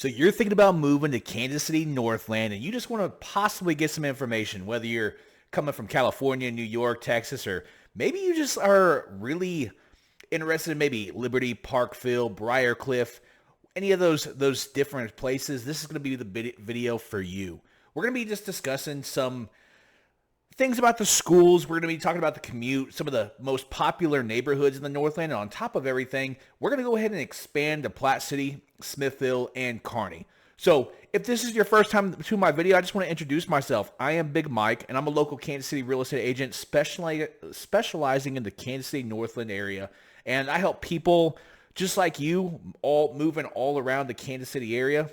So you're thinking about moving to Kansas City, Northland, and you just want to possibly get some information, whether you're coming from California, New York, Texas, or maybe you just are really interested in maybe Liberty, Parkville, Briarcliff, any of those different places. This is going to be the video for you. We're going to be just discussing some things about the schools. We're going to be talking about the commute, some of the most popular neighborhoods in the Northland. And on top of everything, we're going to go ahead and expand to Platte City, Smithville, and Kearney. So if this is your first time to my video, I just want to introduce myself. I am Big Mike, and I'm a local Kansas City real estate agent specializing in the Kansas City Northland area. And I help people just like you, all moving all around the Kansas City area.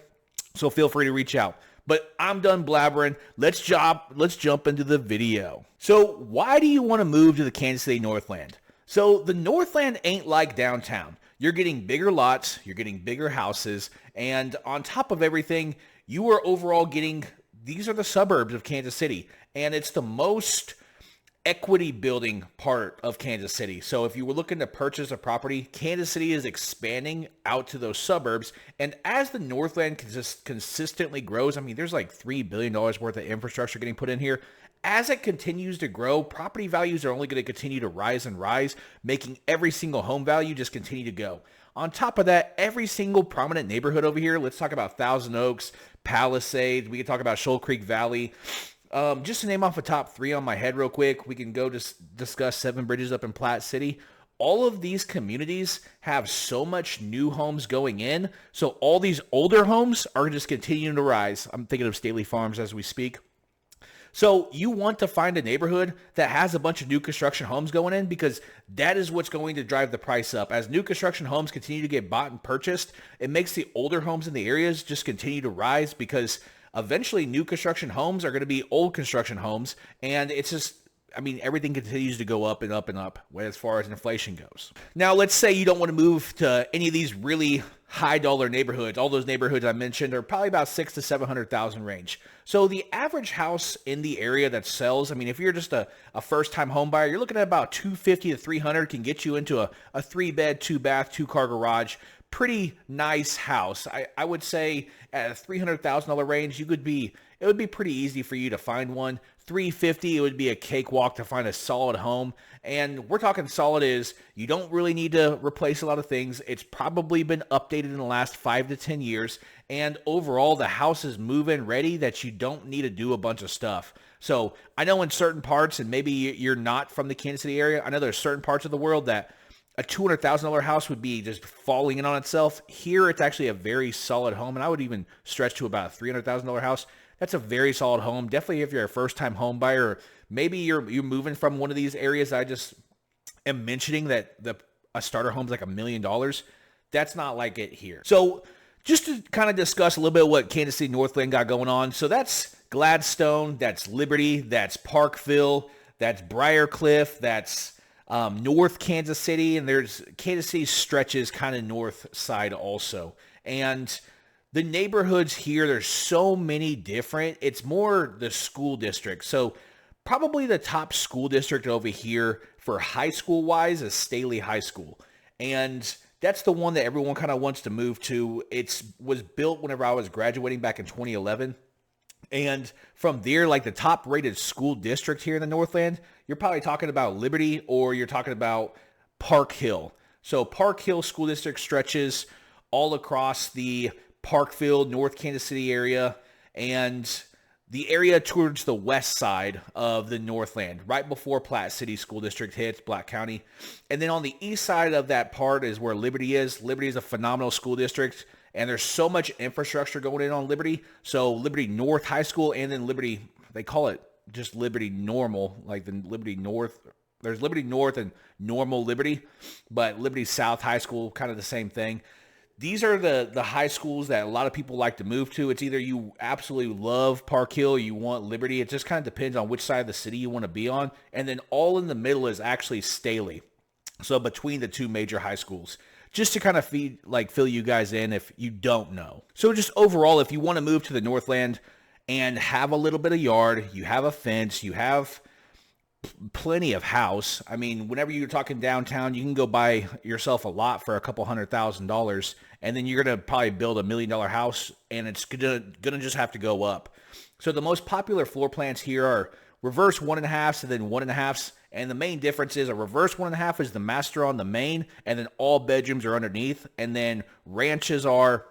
So feel free to reach out. But I'm done blabbering. Let's jump into the video. So why do you want to move to the Kansas City Northland? So the Northland ain't like downtown. You're getting bigger lots, you're getting bigger houses, and on top of everything, you are overall getting, these are the suburbs of Kansas City, and it's the most equity building part of Kansas City. So if you were looking to purchase a property, Kansas City is expanding out to those suburbs. And as the Northland consistently grows, I mean, there's like $3 billion worth of infrastructure getting put in here. As it continues to grow, property values are only going to continue to rise and rise, making every single home value just continue to go. On top of that, every single prominent neighborhood over here, let's talk about Thousand Oaks, Palisades, we can talk about Shoal Creek Valley. Just to name off the top three on my head real quick, we can go discuss Seven Bridges up in Platte City. All of these communities have so much new homes going in, so all these older homes are just continuing to rise. I'm thinking of Staley Farms as we speak. So you want to find a neighborhood that has a bunch of new construction homes going in, because that is what's going to drive the price up. As new construction homes continue to get bought and purchased, it makes the older homes in the areas just continue to rise, because eventually new construction homes are going to be old construction homes, and it's just, I mean, everything continues to go up and up and up as far as inflation goes. Now, let's say you don't want to move to any of these really high dollar neighborhoods. All those neighborhoods I mentioned are probably about 600,000 to 700,000 range. So the average house in the area that sells, I mean, if you're just a first time home buyer, you're looking at about 250 to 300, can get you into a 3-bed, 2-bath, 2-car garage. Pretty nice house. I would say at a $300,000 range, it would be pretty easy for you to find one. $350, it would be a cakewalk to find a solid home. And we're talking solid is you don't really need to replace a lot of things. It's probably been updated in the last 5 to 10 years. And overall, the house is move-in ready that you don't need to do a bunch of stuff. So I know in certain parts, and maybe you're not from the Kansas City area, I know there's certain parts of the world that a $200,000 house would be just falling in on itself. Here, it's actually a very solid home, and I would even stretch to about a $300,000 house. That's a very solid home. Definitely if you're a first-time home buyer, or maybe you're moving from one of these areas I just am mentioning that a starter home is like $1 million. That's not like it here. So just to kind of discuss a little bit what Kansas City Northland got going on. So that's Gladstone, that's Liberty, that's Parkville, that's Briarcliff, that's North Kansas City, and there's Kansas City stretches kind of north side also. And the neighborhoods here, there's so many different. It's more the school district. So probably the top school district over here for high school wise is Staley High School. And that's the one that everyone kind of wants to move to. It was built whenever I was graduating back in 2011. And from there, like the top rated school district here in the Northland, you're probably talking about Liberty, or you're talking about Park Hill. So Park Hill School District stretches all across the Parkville, North Kansas City area, and the area towards the west side of the Northland, right before Platte City School District hits Black County. And then on the east side of that part is where Liberty is. Liberty is a phenomenal school district, and there's so much infrastructure going in on Liberty. So Liberty North High School, and then Liberty, they call it just Liberty Normal, like the Liberty North. There's Liberty North and Normal Liberty, but Liberty South High School, kind of the same thing. These are the high schools that a lot of people like to move to. It's either you absolutely love Park Hill or you want Liberty. It just kind of depends on which side of the city you want to be on. And then all in the middle is actually Staley. So between the two major high schools, just to kind of fill you guys in if you don't know. So just overall, if you want to move to the Northland and have a little bit of yard, you have a fence, you have plenty of house. I mean, whenever you're talking downtown, you can go buy yourself a lot for a couple $100,000, and then you're gonna probably build $1 million house, and it's gonna just have to go up. So the most popular floor plans here are reverse 1.5s and then 1.5s. And the main difference is a reverse 1.5 is the master on the main, and then all bedrooms are underneath. And then ranches are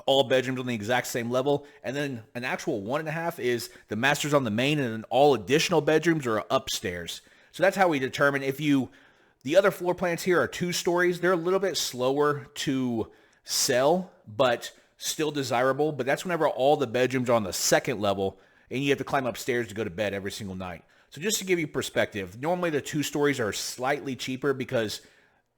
all bedrooms on the exact same level. And then an actual 1.5 is the master's on the main, and then all additional bedrooms are upstairs. So that's how we determine the other floor plans here are 2 stories. They're a little bit slower to sell, but still desirable. But that's whenever all the bedrooms are on the second level, and you have to climb upstairs to go to bed every single night. So just to give you perspective, normally the 2 stories are slightly cheaper because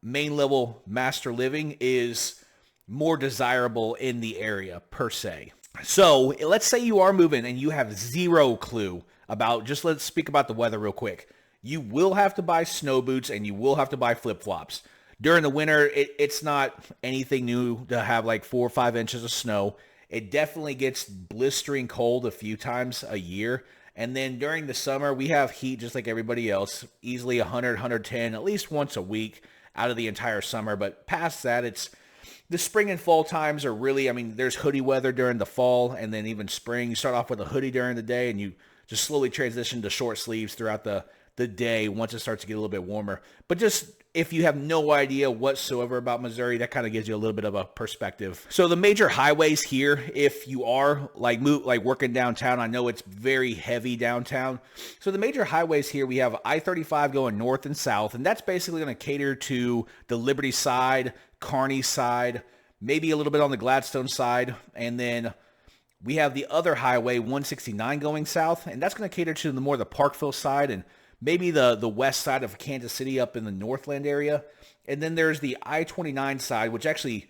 main level master living is more desirable in the area per se. So let's say you are moving and you have zero clue about, just let's speak about the weather real quick. You will have to buy snow boots and you will have to buy flip-flops. During the winter, it's not anything new to have like 4 or 5 inches of snow. It definitely gets blistering cold a few times a year. And then during the summer, we have heat just like everybody else, easily 100, 110, at least once a week out of the entire summer. But past that, it's the spring and fall times are really, I mean, there's hoodie weather during the fall, and then even spring. You start off with a hoodie during the day, and you just slowly transition to short sleeves throughout the day once it starts to get a little bit warmer. But just if you have no idea whatsoever about Missouri, that kind of gives you a little bit of a perspective. So the major highways here, if you are like working downtown, I know it's very heavy downtown. So the major highways here, we have I-35 going north and south, and that's basically going to cater to the Liberty side, Kearney side, maybe a little bit on the Gladstone side, and then we have the other highway 169 going south, and that's going to cater to the more the Parkville side and maybe the west side of Kansas City up in the Northland area. And then there's the I-29 side, which actually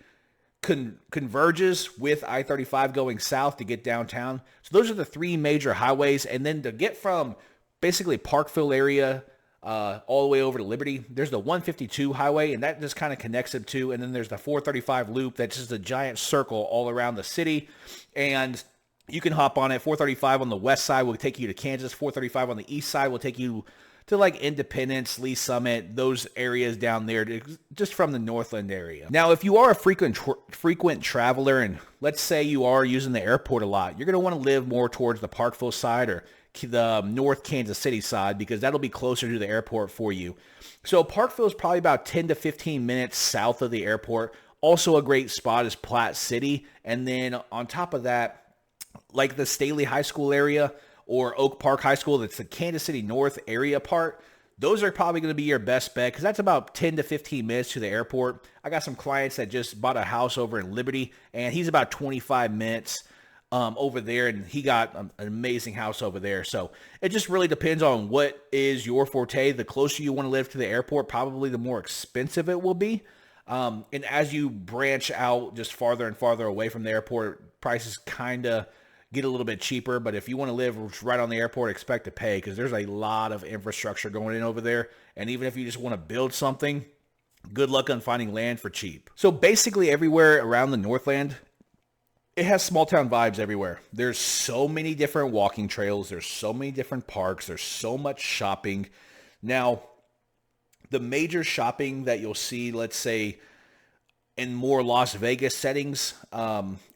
converges with I-35 going south to get downtown. So those are the 3 major highways. And then to get from basically Parkville area all the way over to Liberty, there's the 152 highway, and that just kind of connects them to. And then there's the 435 loop that's just a giant circle all around the city. And you can hop on it. 435 on the west side will take you to Kansas. 435 on the east side will take you to like Independence, Lee Summit, those areas down there, just from the Northland area. Now, if you are a frequent traveler, and let's say you are using the airport a lot, you're going to want to live more towards the Parkville side or the North Kansas City side, because that'll be closer to the airport for you. So Parkville is probably about 10 to 15 minutes south of the airport. Also a great spot is Platte City. And then on top of that, like the Staley High School area or Oak Park High School, that's the Kansas City North area part, those are probably going to be your best bet because that's about 10 to 15 minutes to the airport. I got some clients that just bought a house over in Liberty, and he's about 25 minutes over there, and he got an amazing house over there. So it just really depends on what is your forte. The closer you want to live to the airport, probably the more expensive it will be. And as you branch out just farther and farther away from the airport, prices kind of get a little bit cheaper. But if you want to live right on the airport, expect to pay because there's a lot of infrastructure going in over there. And even if you just want to build something, good luck on finding land for cheap. So basically everywhere around the Northland, it has small town vibes everywhere. There's so many different walking trails. There's so many different parks. There's so much shopping. Now, the major shopping that you'll see, let's say, in more Las Vegas settings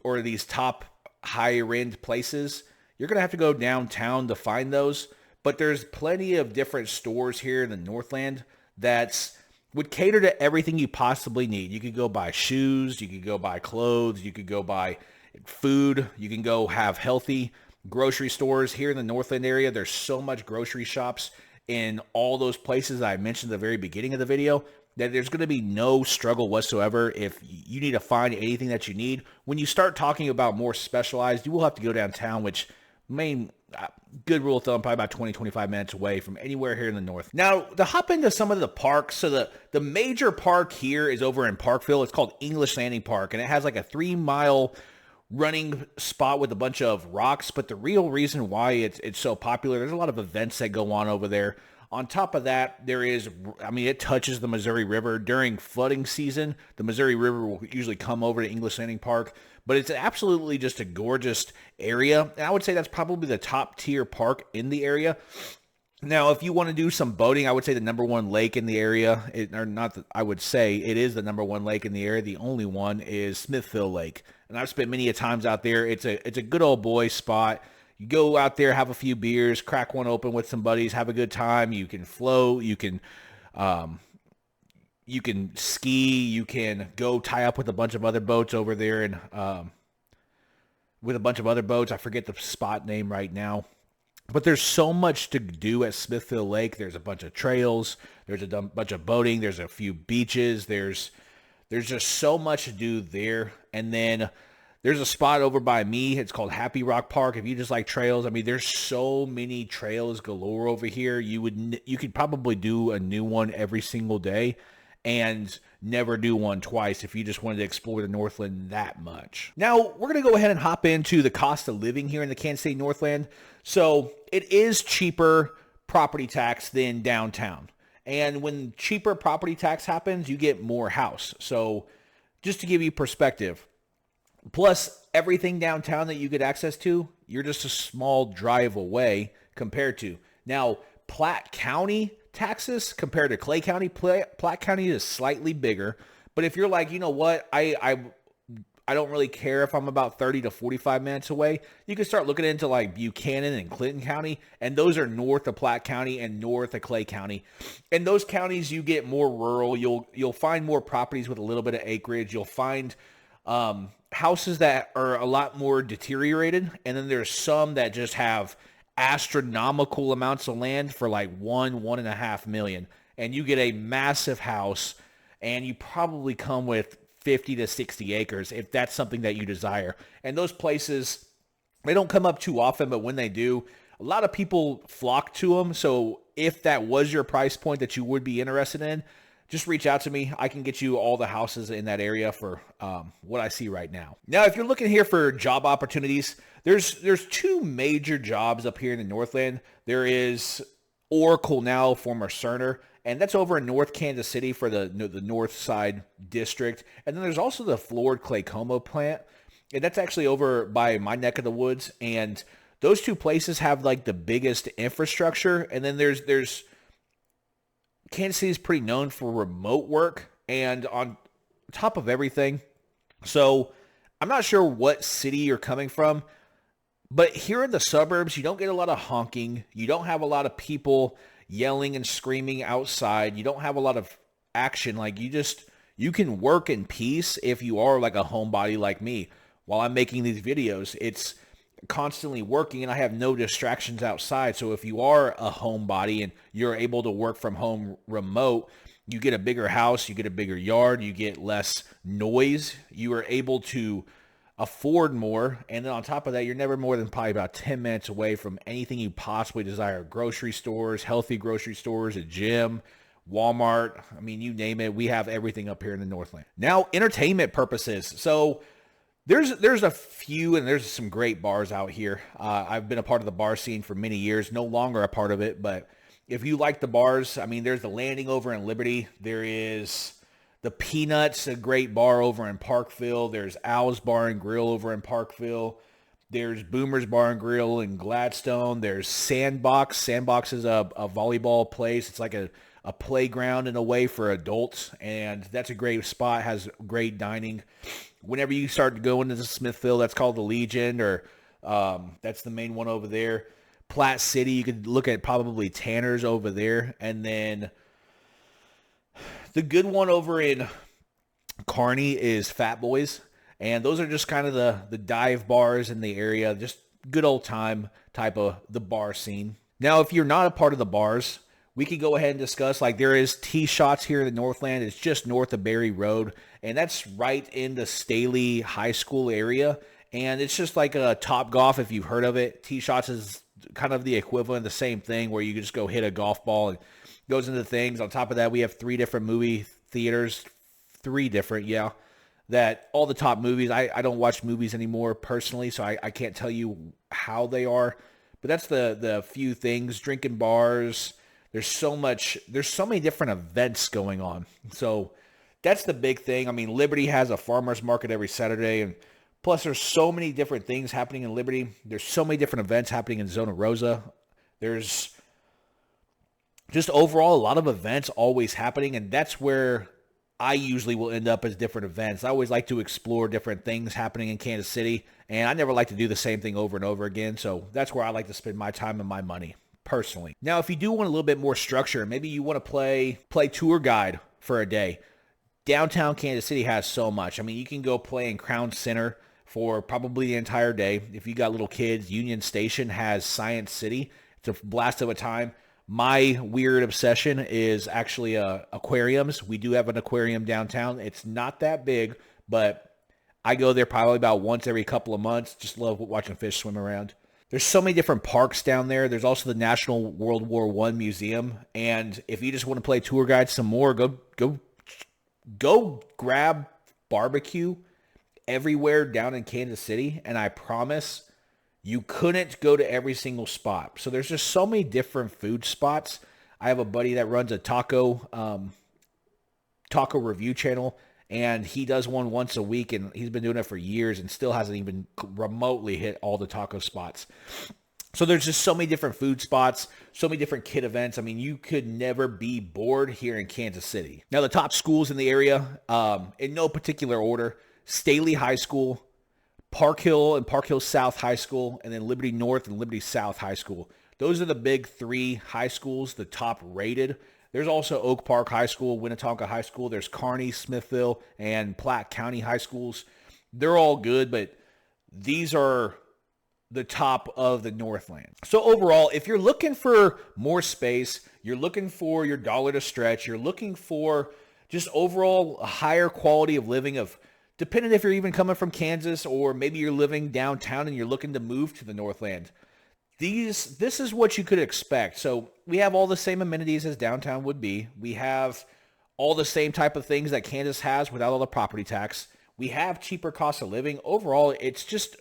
or these top higher-end places, you're going to have to go downtown to find those. But there's plenty of different stores here in the Northland that would cater to everything you possibly need. You could go buy shoes. You could go buy clothes. You could go buy food. You can go have healthy grocery stores here in the Northland area. There's so much grocery shops in all those places I mentioned at the very beginning of the video that there's going to be no struggle whatsoever if you need to find anything that you need. When you start talking about more specialized, you will have to go downtown, which good rule of thumb, probably about 20, 25 minutes away from anywhere here in the north. Now, to hop into some of the parks, so the major park here is over in Parkville. It's called English Landing Park, and it has like a 3-mile running spot with a bunch of rocks. But the real reason why it's so popular, there's a lot of events that go on over there. On top of that, it touches the Missouri River. During flooding season, the Missouri River will usually come over to English Landing Park. But it's absolutely just a gorgeous area. And I would say that's probably the top tier park in the area. Now, if you want to do some boating, I would say the number one lake in the area, or not, I would say it is the number one lake in the area. The only one is Smithville Lake, and I've spent many a times out there. It's a good old boy spot. You go out there, have a few beers, crack one open with some buddies, have a good time. You can float, um, you can ski, you can go tie up with a bunch of other boats over there, and with a bunch of other boats. I forget the spot name right now. But there's so much to do at Smithville Lake. There's a bunch of trails. There's a bunch of boating. There's a few beaches. There's just so much to do there. And then there's a spot over by me. It's called Happy Rock Park. If you just like trails, I mean, there's so many trails galore over here. You could probably do a new one every single day and never do one twice if you just wanted to explore the Northland that much. Now, we're going to go ahead and hop into the cost of living here in the Kansas City Northland. So it is cheaper property tax than downtown. And when cheaper property tax happens, you get more house. So just to give you perspective, plus everything downtown that you get access to, you're just a small drive away compared to. Now, Platte County taxes compared to Clay County, Platte County is slightly bigger. But if you're like, you know what, I don't really care if I'm about 30 to 45 minutes away, you can start looking into like Buchanan and Clinton County, and those are north of Platte County and north of Clay County. In those counties, you get more rural. You'll find more properties with a little bit of acreage. You'll find houses that are a lot more deteriorated, and then there's some that just have astronomical amounts of land for like 1.5 million, and you get a massive house, and you probably come with 50 to 60 acres if that's something that you desire. And those places, they don't come up too often, but when they do, a lot of people flock to them. So if that was your price point that you would be interested in, just reach out to me. I can get you all the houses in that area for what I see right now. Now, if you're looking here for job opportunities, there's two major jobs up here in the Northland. There is Oracle now, former Cerner, and that's over in North Kansas City for the North Side District. And then there's also the Floored Claycomo plant, and that's actually over by my neck of the woods. And those two places have like the biggest infrastructure. And then there's Kansas City is pretty known for remote work, and on top of everything. So I'm not sure what city you're coming from, but here in the suburbs, you don't get a lot of honking. You don't have a lot of people yelling and screaming outside. You don't have a lot of action. Like you can work in peace if you are like a homebody like me. While I'm making these videos, it's constantly working and I have no distractions outside. So if you are a homebody and you're able to work from home remote, you get a bigger house, you get a bigger yard, you get less noise, you are able to afford more. And then on top of that, you're never more than probably about 10 minutes away from anything you possibly desire. Grocery stores, healthy grocery stores, a gym, Walmart. I mean, you name it. We have everything up here in the Northland. Now, entertainment purposes. So there's a few, and there's some great bars out here. I've been a part of the bar scene for many years, no longer a part of it. But if you like the bars, I mean, there's the Landing over in Liberty. There is the Peanuts, a great bar over in Parkville. There's Al's Bar and Grill over in Parkville. There's Boomer's Bar and Grill in Gladstone. There's Sandbox. Sandbox is a volleyball place. It's like a playground in a way for adults, and that's a great spot, has great dining. Whenever you start to go into Smithville, that's called the Legion, or that's the main one over there. Platte City, you could look at probably Tanner's over there, and then the good one over in Kearney is Fat Boys, and those are just kind of the dive bars in the area, just good old time type of the bar scene. Now, if you're not a part of the bars, we could go ahead and discuss, like, there is T-Shots here in the Northland. It's just north of Berry Road, and that's right in the Staley High School area, and it's just like a Top Golf, if you've heard of it. T-Shots is kind of the equivalent, the same thing, where you just go hit a golf ball and goes into things. On top of that, we have 3 different movie theaters, 3 different, that all the top movies. I don't watch movies anymore personally, so I can't tell you how they are, but that's the few things. Drinking bars. There's so many different events going on. So that's the big thing. I mean, Liberty has a farmer's market every Saturday, and plus there's so many different things happening in Liberty. There's so many different events happening in Zona Rosa. There's just overall, a lot of events always happening, and that's where I usually will end up as different events. I always like to explore different things happening in Kansas City, and I never like to do the same thing over and over again, so that's where I like to spend my time and my money, personally. Now, if you do want a little bit more structure, maybe you want to play tour guide for a day. Downtown Kansas City has so much. I mean, you can go play in Crown Center for probably the entire day. If you got little kids, Union Station has Science City. It's a blast of a time. My weird obsession is actually aquariums. We do have an aquarium downtown. It's not that big, but I go there probably about once every couple of months. Just love watching fish swim around. There's so many different parks down there. There's also the National World War I Museum. And if you just want to play tour guide some more, go grab barbecue everywhere down in Kansas City, and I promise you couldn't go to every single spot. So there's just so many different food spots. I have a buddy that runs a taco review channel, and he does one once a week, and he's been doing it for years and still hasn't even remotely hit all the taco spots. So there's just so many different food spots, so many different kid events. I mean, you could never be bored here in Kansas City. Now, the top schools in the area, in no particular order: Staley High School, Park Hill and Park Hill South High School, and then Liberty North and Liberty South High School. Those are the big three high schools, the top rated. There's also Oak Park High School, Winnetonka High School. There's Kearney, Smithville, and Platte County High Schools. They're all good, but these are the top of the Northland. So overall, if you're looking for more space, you're looking for your dollar to stretch, you're looking for just overall a higher quality of living, of depending if you're even coming from Kansas or maybe you're living downtown and you're looking to move to the Northland, this is what you could expect. So we have all the same amenities as downtown would be. We have all the same type of things that Kansas has without all the property tax. We have cheaper cost of living. Overall, it's just,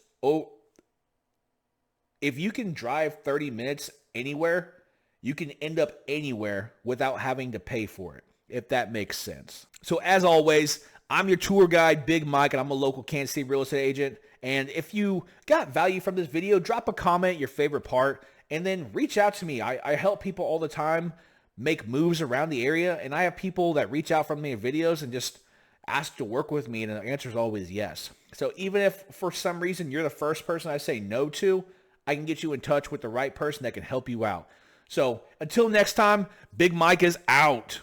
if you can drive 30 minutes anywhere, you can end up anywhere without having to pay for it, if that makes sense. So as always, I'm your tour guide, Big Mike, and I'm a local Kansas City real estate agent. And if you got value from this video, drop a comment, your favorite part, and then reach out to me. I help people all the time make moves around the area, and I have people that reach out from me in videos and just ask to work with me, and the answer is always yes. So even if for some reason you're the first person I say no to, I can get you in touch with the right person that can help you out. So until next time, Big Mike is out.